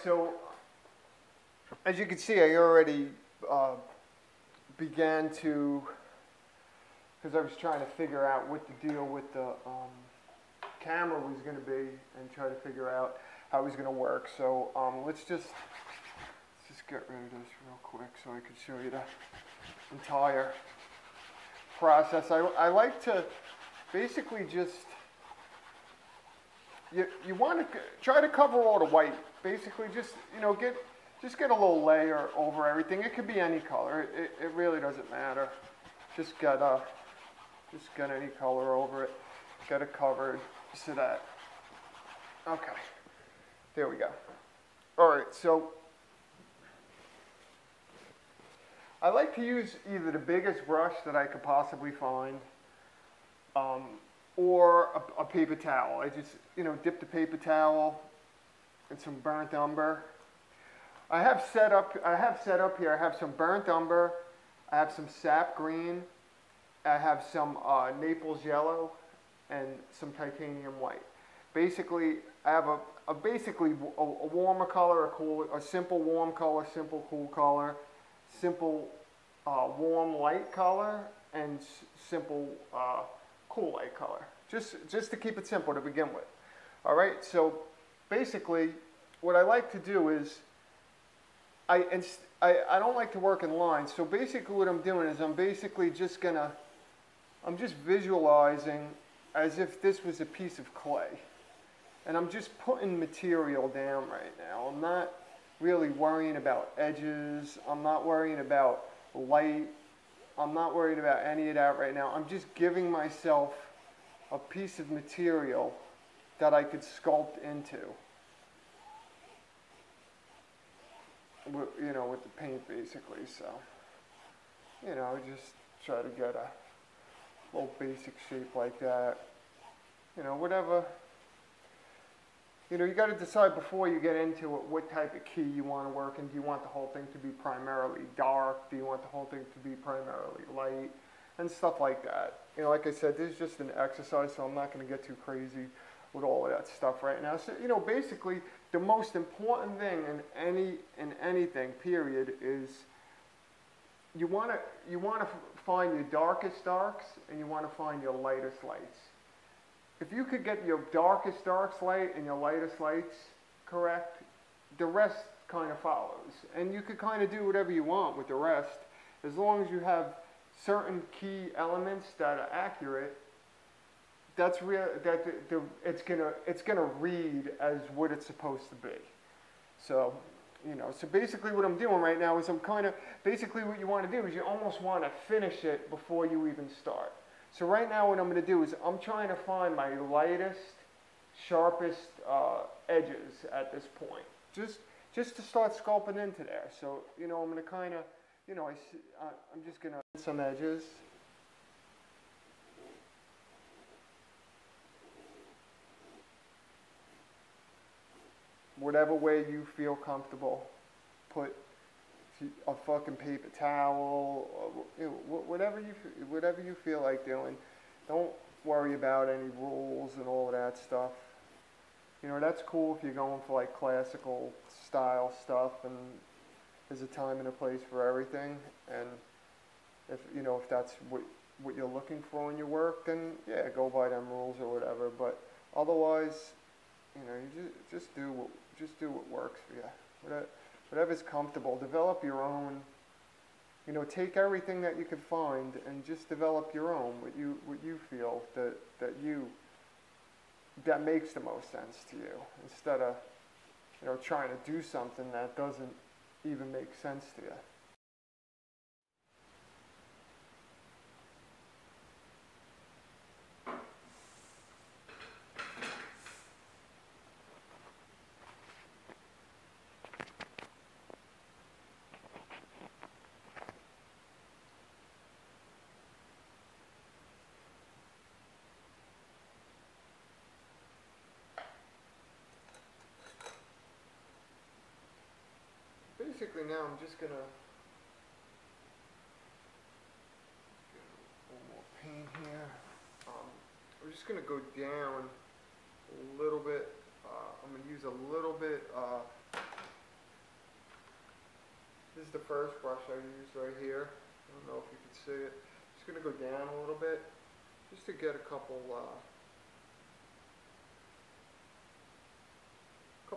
so as you can see, I already began to, because I was trying to figure out what the deal with the camera was going to be and try to figure out how it was going to work. So let's just get rid of this real quick so I can show you the entire process. I like to basically just, you want to try to cover all the white. Basically just, get a little layer over everything. It could be any color. It really doesn't matter. Just get any color over it. Get it covered so that, okay, there we go. All right, so I like to use either the biggest brush that I could possibly find, or a paper towel. I just, dip the paper towel in some burnt umber. I have set up here, I have some burnt umber, I have some sap green, I have some Naples yellow, and some titanium white. Basically, I have a warmer color, a simple warm color, simple cool color, simple warm light color, and simple cool light color. Just to keep it simple to begin with. All right. So basically, what I like to do is I don't like to work in lines. So basically, what I'm doing is I'm just visualizing as if this was a piece of clay, and I'm just putting material down right now. I'm not really worrying about edges. I'm not worrying about light. I'm not worried about any of that right now. I'm just giving myself a piece of material that I could sculpt into, with the paint basically. So, just try to get a little basic shape like that. Whatever. You got to decide before you get into it what type of key you want to work in. Do you want the whole thing to be primarily dark? Do you want the whole thing to be primarily light? And stuff like that. Like I said, this is just an exercise, so I'm not going to get too crazy with all of that stuff right now. So, basically, the most important thing in anything, period, is you want to find your darkest darks and you want to find your lightest lights. If you could get your darkest darks light and your lightest lights correct, the rest kind of follows. And you could kind of do whatever you want with the rest, as long as you have certain key elements that are accurate. That's real. It's gonna read as what it's supposed to be. So, So basically, what I'm doing right now is basically what you want to do is you almost want to finish it before you even start. So right now what I'm going to do is I'm trying to find my lightest, sharpest edges at this point. Just to start sculpting into there. So, I'm going to kind of, I'm just going to some edges. Whatever way you feel comfortable, put a fucking paper towel, or, whatever you feel like doing. Don't worry about any rules and all of that stuff. That's cool if you're going for like classical style stuff, and there's a time and a place for everything. And if that's what you're looking for in your work, then yeah, go by them rules or whatever. But otherwise, you just do what works for you. Whatever's comfortable. Develop your own. Take everything that you can find and just develop your own. What you feel that makes the most sense to you, instead of trying to do something that doesn't even make sense to you. Basically now I'm just going to get a little more paint here. We're just going to go down a little bit. I'm going to use a little bit is the first brush I used right here. I don't know if you can see it. Just going to go down a little bit just to get a couple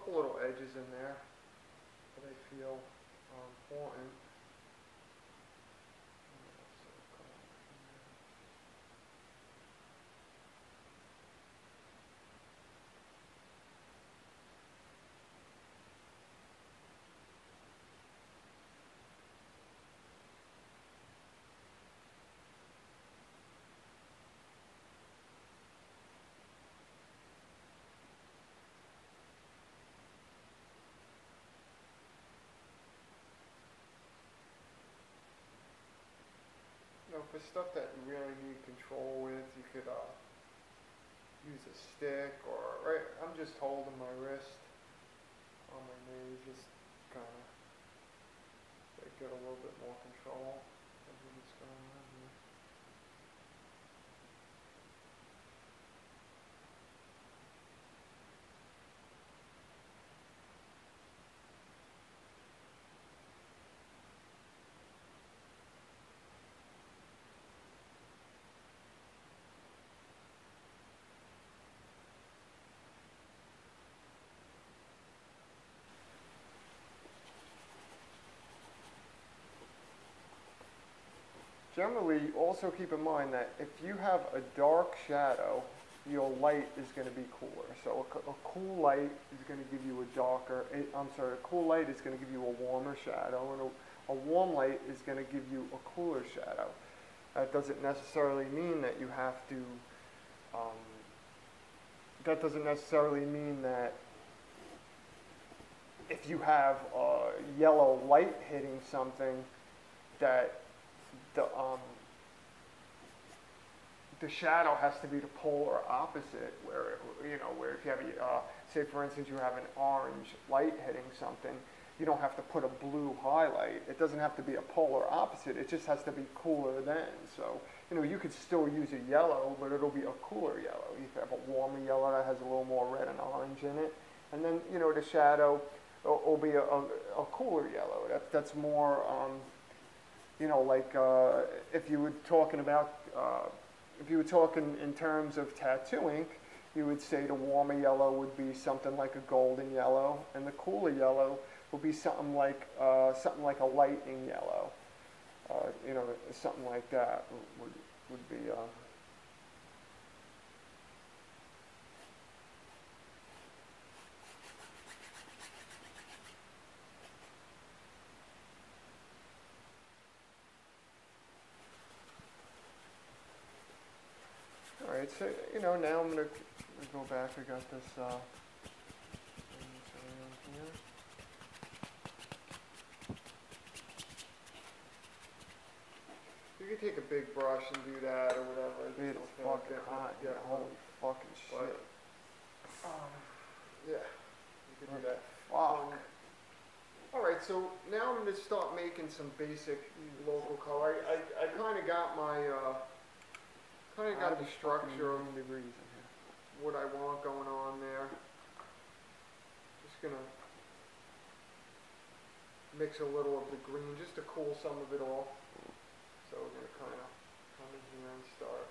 little edges in there that I feel are important. For stuff that you really need control with, you could use a stick or, right, I'm just holding my wrist on my knee, just kind of get a little bit more control of what's going on here. Generally, also keep in mind that if you have a dark shadow, your light is going to be cooler. So a cool light is going to give you a cool light is going to give you a warmer shadow, and a warm light is going to give you a cooler shadow. That doesn't necessarily mean that you have to, that doesn't necessarily mean that if you have a yellow light hitting something that the shadow has to be the polar opposite, where if you have say for instance you have an orange light hitting something, you don't have to put a blue highlight. It doesn't have to be a polar opposite. It just has to be cooler then. So you could still use a yellow, but it'll be a cooler yellow. You could have a warmer yellow that has a little more red and orange in it, and then the shadow will be a cooler yellow. That's more. Like if you were talking about, if you were talking in terms of tattoo ink, you would say the warmer yellow would be something like a golden yellow, and the cooler yellow would be something like a lightning yellow. Something like that would be. Alright, so, now I'm going to go back. I got this, around here. You can take a big brush and do that or whatever. It's fucking hot. Yeah, Holy fucking shit. Yeah, you can do that. Fuck. Alright, so now I'm going to start making some basic local color. I kind of got my, the structure of degrees in here. what I want going on there. Just going to mix a little of the green just to cool some of it off. So we're going to kind of come in here and start.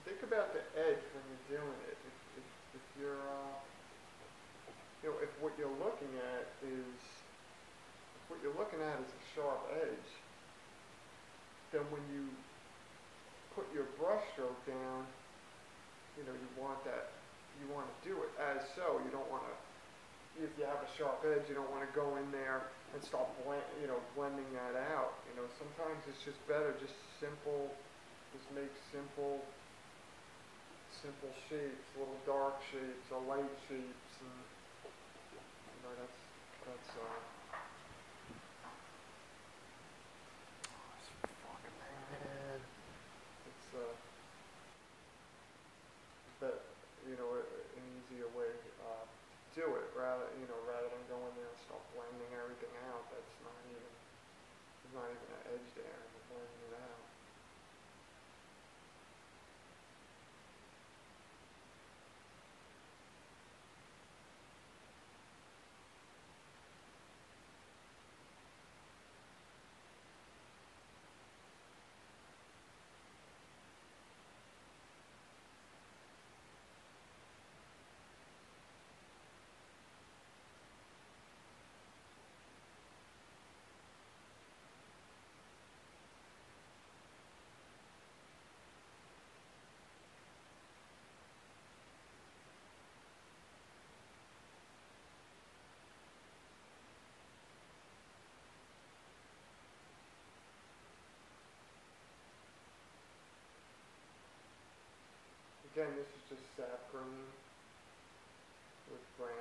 Think about the edge when you're doing it. If you're, if what you're looking at is a sharp edge, then when you put your brush stroke down, you want that you want to do it as so. You don't want to, if you have a sharp edge, you don't want to go in there and start blending that out. You know, sometimes it's just better, just make simple shapes, little dark shapes, or light shapes, and you know that's Fucking man. it's that an easier way to do it rather than go in there and start blending everything out. There's not even an edge there, and you're blending it out. Again, this is just sap green with brown.